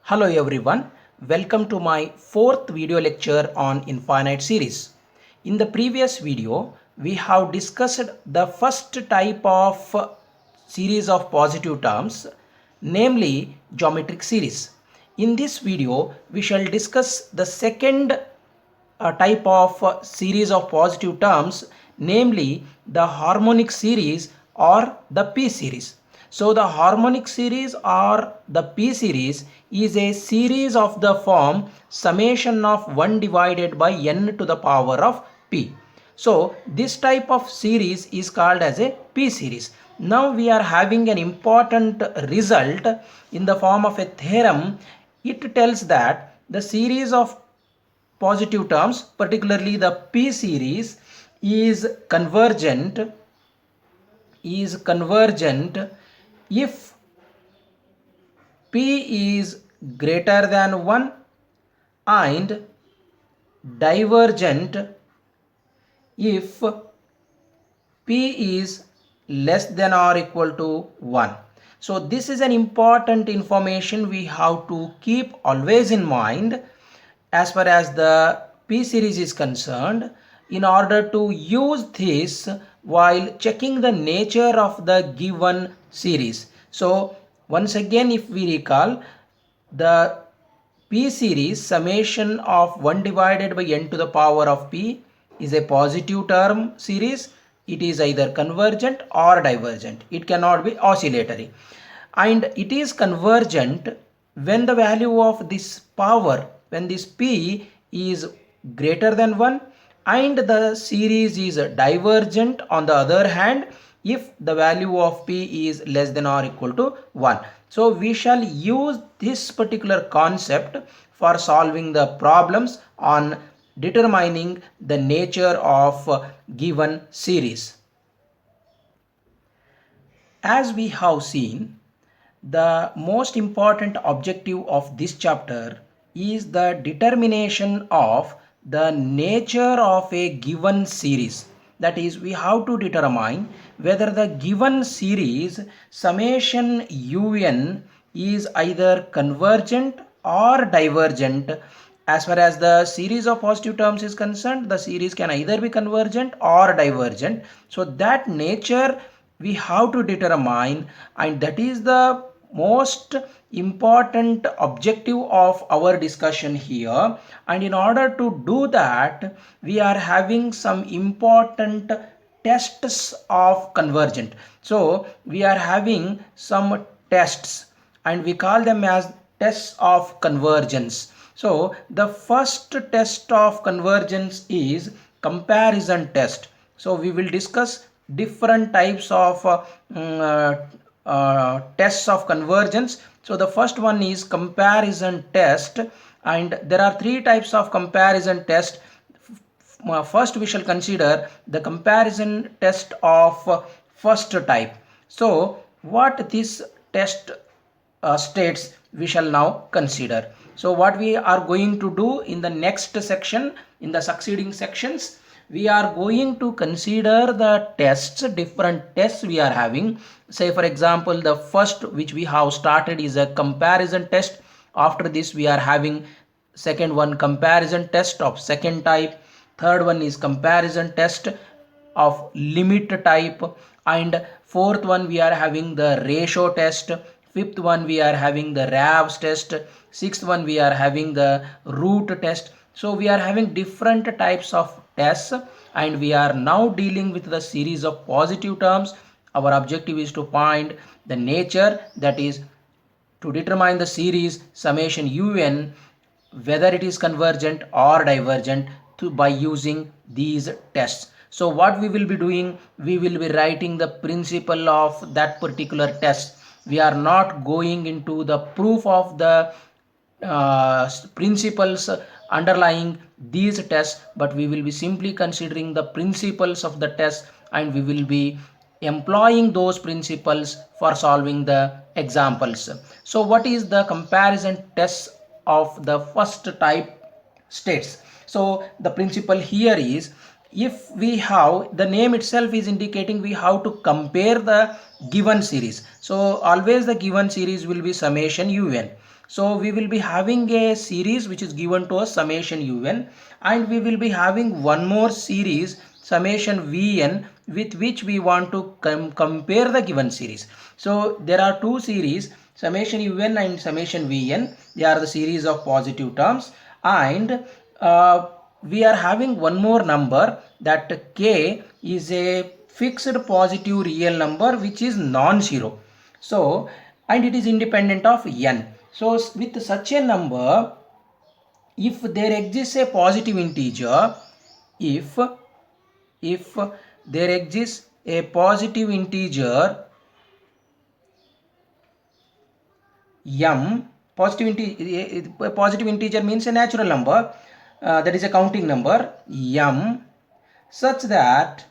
Hello everyone, welcome to my fourth video lecture on infinite series. In the previous video, we have discussed the first type of series of positive terms, namely geometric series. In this video, we shall discuss the second type of series of positive terms, namely the harmonic series or the P series. So the harmonic series or the P series is a series of the form summation of 1 divided by n to the power of p. So this type of series is called as a P series. Now we are having an important result in the form of a theorem. It tells that the series of positive terms, particularly the P series, is convergent if P is greater than 1 and divergent if P is less than or equal to 1. So this is an important information we have to keep always in mind as far as the P series is concerned, in order to use this while checking the nature of the given series. So once again, if we recall, the P series summation of 1 divided by n to the power of p is a positive term series. It is either convergent or divergent. It cannot be oscillatory. And it is convergent when the value of this power, when this p is greater than 1, and the series is divergent on the other hand if the value of p is less than or equal to 1. So we shall use this particular concept for solving the problems on determining the nature of given series. As we have seen, the most important objective of this chapter is the determination of the nature of a given series. That is, we have to determine whether the given series summation un is either convergent or divergent. As far as the series of positive terms is concerned, the series can either be convergent or divergent. So that nature we have to determine, and that is the most important objective of our discussion here. And in order to do that, we are having some important tests of convergent. So we are having some tests and we call them as tests of convergence. So the first test of convergence is comparison test. So we will discuss different types of tests of convergence. So the first one is comparison test, and there are three types of comparison test. First we shall consider the comparison test of first type. So what this test states, we shall now consider. So what we are going to do in the next section, in the succeeding sections, we are going to consider the tests, different tests we are having. Say for example, the first which we have started is a comparison test. After this we are having second one, comparison test of second type. Third one is comparison test of limit type, and fourth one we are having the ratio test. Fifth one we are having the RAVS test. Sixth one we are having the root test. So we are having different types of tests, and we are now dealing with the series of positive terms. Our objective is to find the nature, that is to determine the series summation un, whether it is convergent or divergent by using these tests. So what we will be doing, we will be writing the principle of that particular test. We are not going into the proof of the principles underlying these tests, but we will be simply considering the principles of the test, and we will be employing those principles for solving the examples. So what is the comparison test of the first type states? So the principle here is, if we have, the name itself is indicating we have to compare the given series. So always the given series will be summation un. So we will be having a series which is given to us summation un, and we will be having one more series summation vn, with which we want to compare the given series. So there are two series, summation un and summation vn. They are the series of positive terms, and we are having one more number, that k is a fixed positive real number which is non-zero. So, and it is independent of n. So with such a number, if there exists a positive integer, if if there exists a positive integer m, positive integer means a natural number, that is a counting number m, such that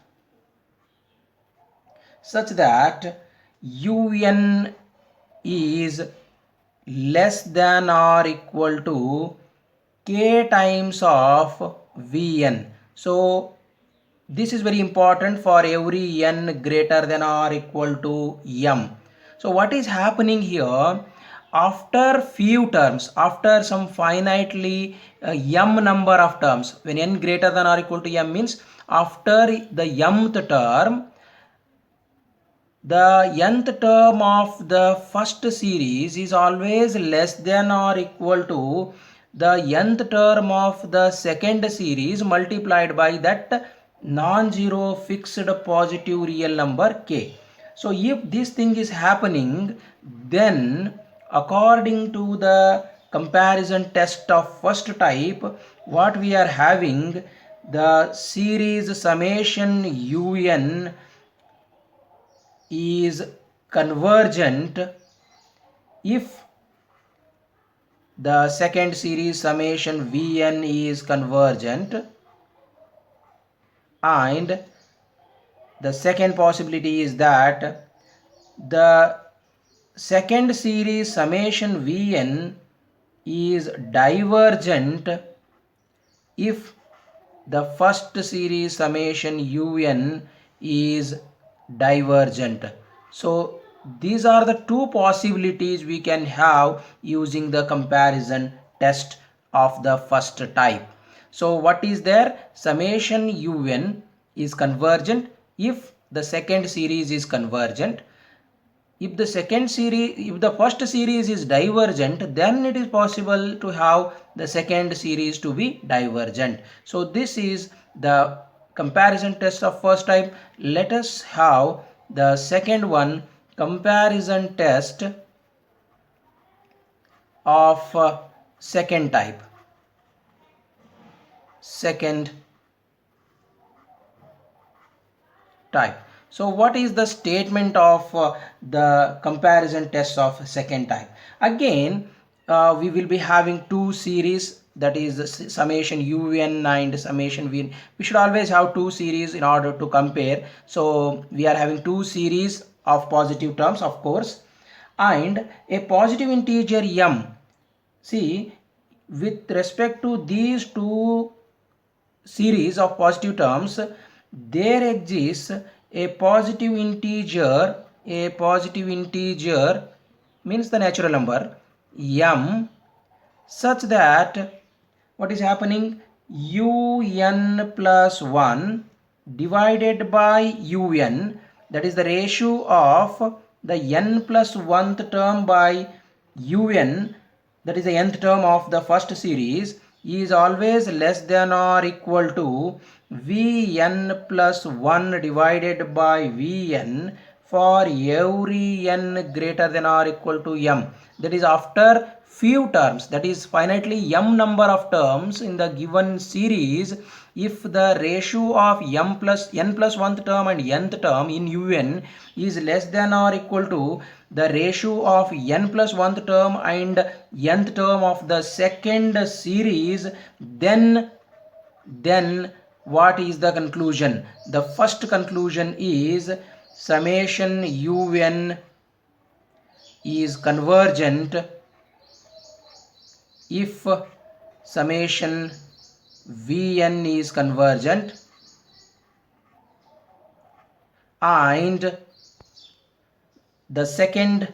un is less than or equal to k times of vn. So this is very important for every n greater than or equal to m. So what is happening here, after few terms, after some finitely m number of terms, when n greater than or equal to m means after the mth term, the nth term of the first series is always less than or equal to the nth term of the second series multiplied by that non-zero fixed positive real number k. So if this thing is happening, then according to the comparison test of first type, what we are having, the series summation un is convergent if the second series summation vn is convergent, and the second possibility is that the second series summation vn is divergent if the first series summation un is divergent. So these are the two possibilities we can have using the comparison test of the first type. So what is there? Summation un is convergent if the second series is convergent. If the first series is divergent, then it is possible to have the second series to be divergent. So this is the comparison test of first type. Let us have the second one, comparison test of second type. Second type. So what is the statement of the comparison test of second type? Again, we will be having two series, that is the summation un and summation vn. We should always have two series in order to compare. So we are having two series of positive terms, of course, and a positive integer m. See, with respect to these two series of positive terms, there exists a positive integer means the natural number m, such that what is happening, un plus 1 divided by un, that is the ratio of the n plus 1th term by un, that is the nth term of the first series, is always less than or equal to vn plus 1 divided by vn for every n greater than or equal to m. That is after few terms, that is finitely m number of terms in the given series, if the ratio of n plus 1th term and nth term in un is less than or equal to the ratio of n plus 1th term and nth term of the second series, then what is the conclusion? The first conclusion is summation un is convergent if summation vn is convergent, and the second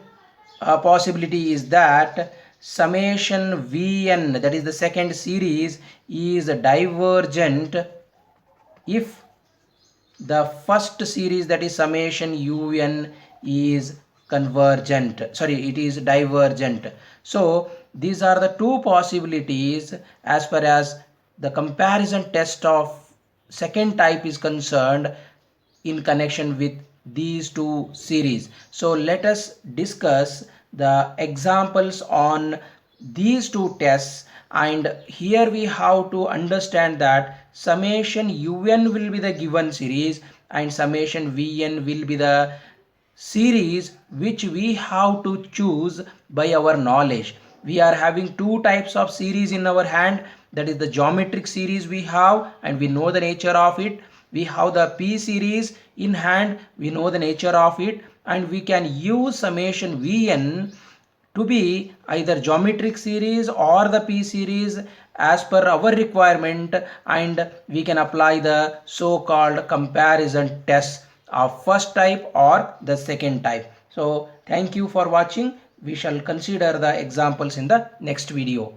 possibility is that summation Vn, that is the second series, is divergent if the first series, that is summation Un, is convergent, sorry, it is divergent. So these are the two possibilities as far as the comparison test of second type is concerned in connection with these two series. So let us discuss the examples on these two tests, and here we have to understand that summation Un will be the given series and summation Vn will be the series which we have to choose by our knowledge. We are having two types of series in our hand, that is the geometric series we have and we know the nature of it. We have the P series in hand, we know the nature of it, and we can use summation Vn to be either geometric series or the P series as per our requirement, and we can apply the so-called comparison test of first type or the second type. So thank you for watching. We shall consider the examples in the next video.